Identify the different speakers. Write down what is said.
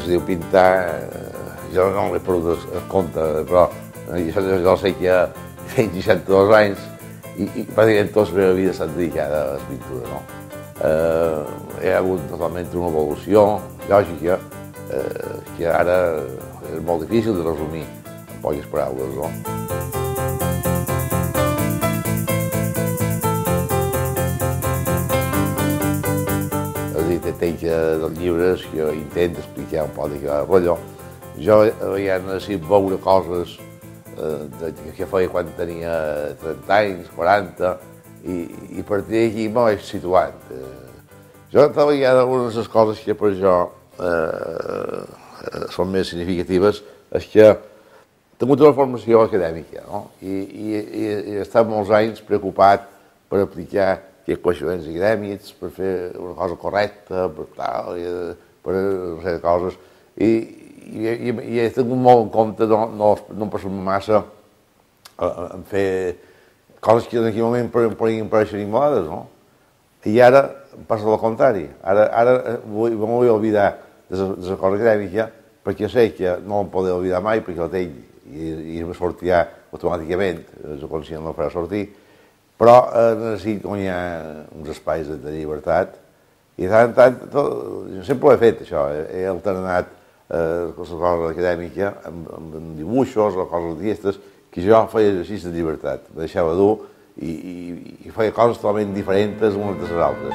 Speaker 1: se diu pintar, jo no l'he perdut el compte, però jo sé que tinc 62 anys i pràcticament tota la meva vida s'ha dedicat a la pintura, no? Hi ha hagut totalment una evolució lògica que ara és molt difícil de resumir en poques paraules, no? Tenc dels llibres que intento explicar un poc de què va el rotllo. Jo ja necessito veure coses que feia quan tenia 30 anys, 40, i a partir d'aquí m'ho he situat. Jo trobo que hi ha algunes de les coses que per jo són més significatives, és que he tingut una formació acadèmica, no? I he estat molts anys preocupat per aplicar aquests coneixements acadèmics, per fer una cosa correcta, per una sèrie de coses. I he tingut molt en compte no passar-me massa en fer coses que en aquell moment podien parèixer incòmodes, no? I ara passa el contrari. Ara m'ho vull oblidar de la cosa acadèmica perquè sé que no em podré oblidar mai perquè la tinc i me sortirà automàticament, el conscient no farà sortir, però necessito guanyar uns espais de llibertat i de tant en tant, sempre ho he fet això, he alternat la cosa acadèmica amb dibuixos o coses artistes que jo feia exercicis de llibertat, me deixava dur i feia coses totalment diferents unes de les altres.